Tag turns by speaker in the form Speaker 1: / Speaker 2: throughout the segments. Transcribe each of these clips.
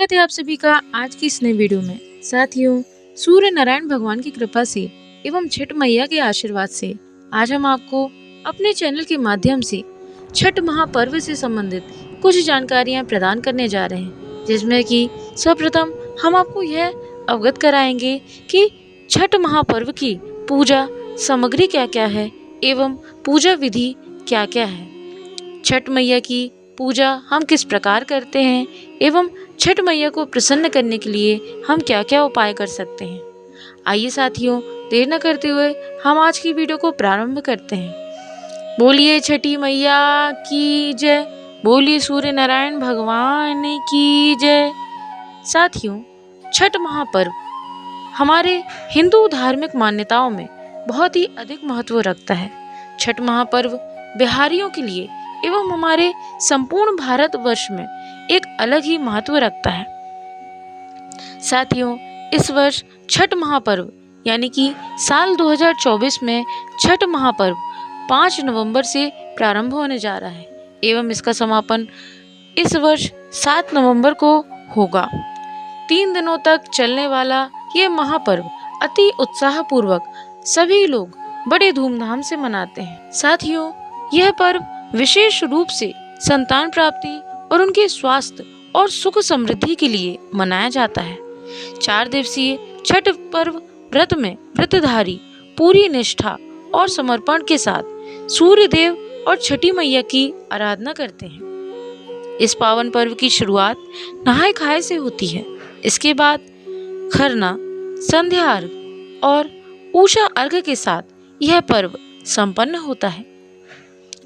Speaker 1: स्वागत है आप सभी का आज की इस नई वीडियो में। साथियों, सूर्य नारायण भगवान की कृपा से एवं छठ मैया के आशीर्वाद से आज हम आपको अपने चैनल के माध्यम से छठ महापर्व से संबंधित कुछ जानकारियां प्रदान करने जा रहे हैं, जिसमें कि सर्वप्रथम हम आपको यह अवगत कराएंगे कि छठ महापर्व की पूजा सामग्री क्या क्या है एवं पूजा विधि क्या क्या है। छठ मैया की पूजा हम किस प्रकार करते हैं एवं छठ मैया को प्रसन्न करने के लिए हम क्या क्या उपाय कर सकते हैं। आइए साथियों, देर न करते हुए हम आज की वीडियो को प्रारंभ करते हैं। बोलिए छठी मैया की जय, बोलिए सूर्य नारायण भगवान की जय। साथियों, छठ महापर्व हमारे हिंदू धार्मिक मान्यताओं में बहुत ही अधिक महत्व रखता है। छठ महापर्व बिहारियों के लिए एवं हमारे संपूर्ण भारतवर्ष में एक अलग ही महत्व रखता है। साथियों, इस वर्ष छठ महापर्व यानी कि साल 2024 में छठ महापर्व 5 नवंबर से प्रारंभ होने जा रहा है एवं इसका समापन इस वर्ष 7 नवंबर को होगा। 3 दिनों तक चलने वाला ये महापर्व अति उत्साहपूर्वक सभी लोग बड़े धूमधाम से मनाते हैं। साथियों, यह पर्व विशेष रूप से संतान प्राप्ति और उनके स्वास्थ्य और सुख समृद्धि के लिए मनाया जाता है। 4 दिवसीय छठ पर्व व्रत में व्रतधारी पूरी निष्ठा और समर्पण के साथ सूर्य देव और छठी मैया की आराधना करते हैं। इस पावन पर्व की शुरुआत नहाय खाए से होती है। इसके बाद खरना, संध्या अर्घ और उषा अर्घ के साथ यह पर्व संपन्न होता है।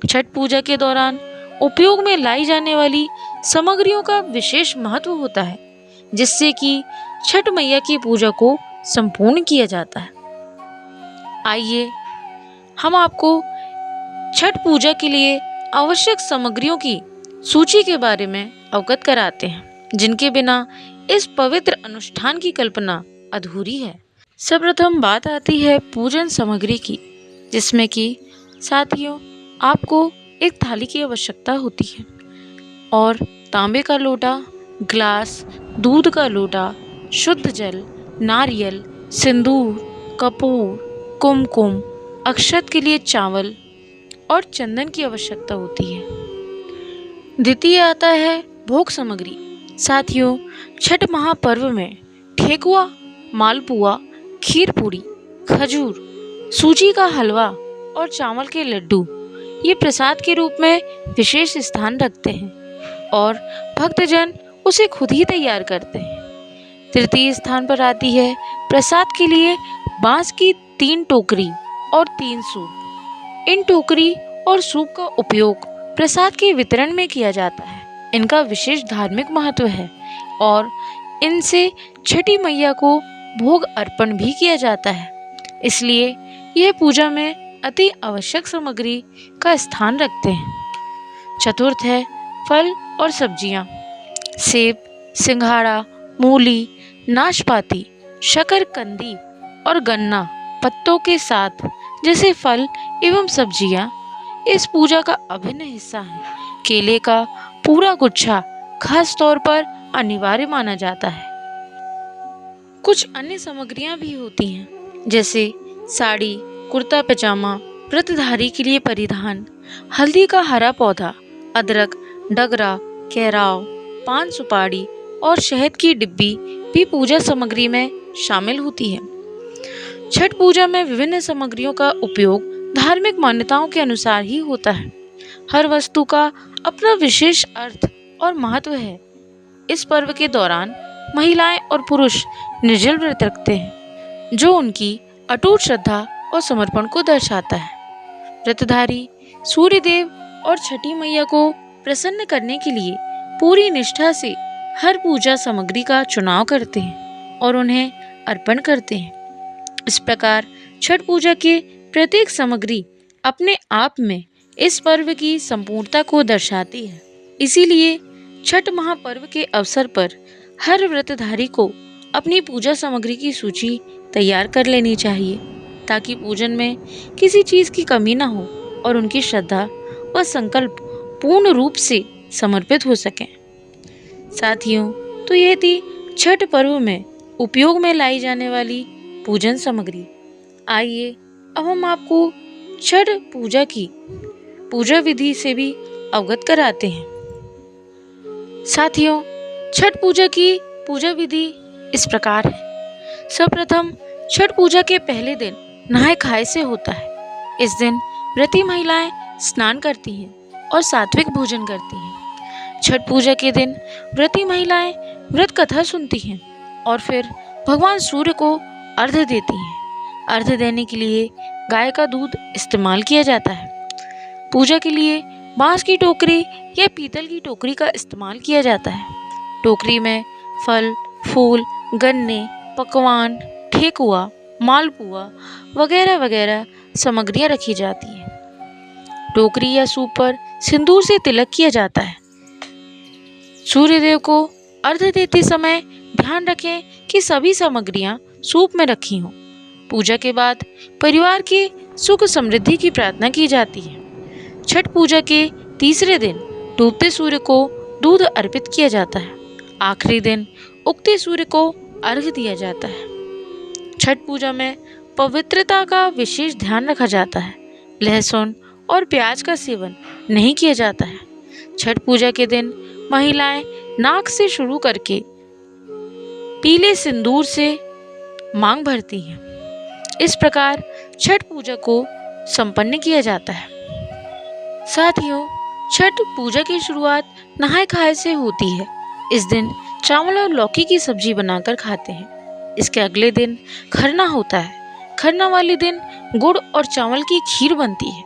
Speaker 1: छठ पूजा के दौरान उपयोग में लाई जाने वाली सामग्रियों का विशेष महत्व होता है, जिससे कि छठ मैया की पूजा को संपूर्ण किया जाता है। आइए हम आपको छठ पूजा के लिए आवश्यक सामग्रियों की सूची के बारे में अवगत कराते हैं, जिनके बिना इस पवित्र अनुष्ठान की कल्पना अधूरी है। सर्वप्रथम बात आती है पूजन सामग्री की, जिसमें कि साथियों आपको एक थाली की आवश्यकता होती है और तांबे का लोटा, ग्लास, दूध का लोटा, शुद्ध जल, नारियल, सिंदूर, कपूर, कुमकुम, अक्षत के लिए चावल और चंदन की आवश्यकता होती है। द्वितीय आता है भोग सामग्री। साथियों, छठ महापर्व में ठेकुआ, मालपुआ, खीर पूरी, खजूर, सूजी का हलवा और चावल के लड्डू ये प्रसाद के रूप में विशेष स्थान रखते हैं और भक्तजन उसे खुद ही तैयार करते हैं। तृतीय स्थान पर आती है प्रसाद के लिए बांस की 3 टोकरी और 3 सूप। इन टोकरी और सूप का उपयोग प्रसाद के वितरण में किया जाता है। इनका विशेष धार्मिक महत्व है और इनसे छठी मैया को भोग अर्पण भी किया जाता है, इसलिए यह पूजा में अति आवश्यक सामग्री का स्थान रखते हैं। चतुर्थ है फल और सब्जियां। सेब, सिंघाड़ा, मूली, नाशपाती, शकरकंदी और गन्ना पत्तों के साथ जैसे फल एवं सब्जियां इस पूजा का अभिन्न हिस्सा है। केले का पूरा गुच्छा खास तौर पर अनिवार्य माना जाता है। कुछ अन्य सामग्रियां भी होती हैं, जैसे साड़ी, कुर्ता पजामा, व्रतधारी के लिए परिधान, हल्दी का हरा पौधा, अदरक, डगरा, केराव, पान सुपारी और शहद की डिब्बी भी पूजा सामग्री में शामिल होती है। छठ पूजा में विभिन्न सामग्रियों का उपयोग धार्मिक मान्यताओं के अनुसार ही होता है। हर वस्तु का अपना विशेष अर्थ और महत्व है। इस पर्व के दौरान महिलाएं और पुरुष निर्जल व्रत रखते हैं, जो उनकी अटूट श्रद्धा और समर्पण को दर्शाता है। व्रतधारी सूर्य देव और छठी मैया को प्रसन्न करने के लिए पूरी निष्ठा से हर पूजा सामग्री का चुनाव करते हैं और उन्हें अर्पण करते हैं। इस प्रकार छठ पूजा के प्रत्येक सामग्री अपने आप में इस पर्व की संपूर्णता को दर्शाती है। इसीलिए छठ महापर्व के अवसर पर हर व्रतधारी को अपनी पूजा सामग्री की सूची तैयार कर लेनी चाहिए, ताकि पूजन में किसी चीज की कमी न हो और उनकी श्रद्धा व संकल्प पूर्ण रूप से समर्पित हो सके। साथियों, तो यह थी छठ पर्व में उपयोग में लाई जाने वाली पूजन सामग्री। आइए अब हम आपको छठ पूजा की पूजा विधि से भी अवगत कराते हैं। साथियों, छठ पूजा की पूजा विधि इस प्रकार है। सर्वप्रथम छठ पूजा के पहले दिन नहाय खाए से होता है। इस दिन व्रती महिलाएं स्नान करती हैं और सात्विक भोजन करती हैं। छठ पूजा के दिन व्रती महिलाएं व्रत कथा सुनती हैं और फिर भगवान सूर्य को अर्घ्य देती हैं। अर्घ्य देने के लिए गाय का दूध इस्तेमाल किया जाता है। पूजा के लिए बांस की टोकरी या पीतल की टोकरी का इस्तेमाल किया जाता है। टोकरी में फल, फूल, गन्ने, पकवान, ठेकुआ, मालपुआ वगैरह वगैरह सामग्रियां रखी जाती हैं। टोकरी या सूप पर सिंदूर से तिलक किया जाता है। सूर्यदेव को अर्घ्य देते समय ध्यान रखें कि सभी सामग्रियां सूप में रखी हों। पूजा के बाद परिवार की सुख समृद्धि की प्रार्थना की जाती है। छठ पूजा के तीसरे दिन डूबते सूर्य को दूध अर्पित किया जाता है। आखिरी दिन उगते सूर्य को अर्घ्य दिया जाता है। छठ पूजा में पवित्रता का विशेष ध्यान रखा जाता है। लहसुन और प्याज का सेवन नहीं किया जाता है। छठ पूजा के दिन महिलाएं नाक से शुरू करके पीले सिंदूर से मांग भरती हैं। इस प्रकार छठ पूजा को संपन्न किया जाता है। साथियों, छठ पूजा की शुरुआत नहाय खाए से होती है। इस दिन चावल और लौकी की सब्जी बनाकर खाते हैं। इसके अगले दिन खरना होता है। खरना वाले दिन गुड़ और चावल की खीर बनती है।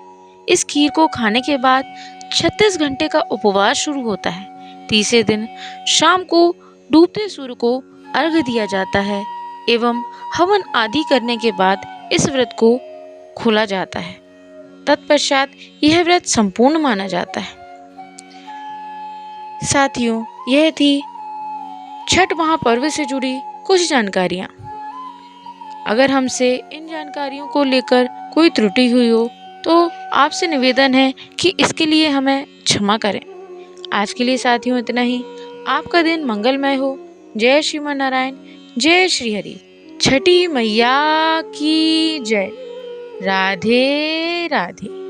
Speaker 1: इस खीर को खाने के बाद 36 घंटे का उपवास शुरू होता है। तीसरे दिन शाम को डूबते सूर्य को अर्घ्य दिया जाता है एवं हवन आदि करने के बाद इस व्रत को खोला जाता है। तत्पश्चात यह व्रत संपूर्ण माना जाता है। साथियों, यह थी छठ महापर्व से जुड़ी कुछ जानकारियाँ। अगर हमसे इन जानकारियों को लेकर कोई त्रुटि हुई हो तो आपसे निवेदन है कि इसके लिए हमें क्षमा करें। आज के लिए साथियों इतना ही। आपका दिन मंगलमय हो। जय श्रीमान नारायण, जय श्री हरि। छठी मैया की जय। राधे राधे।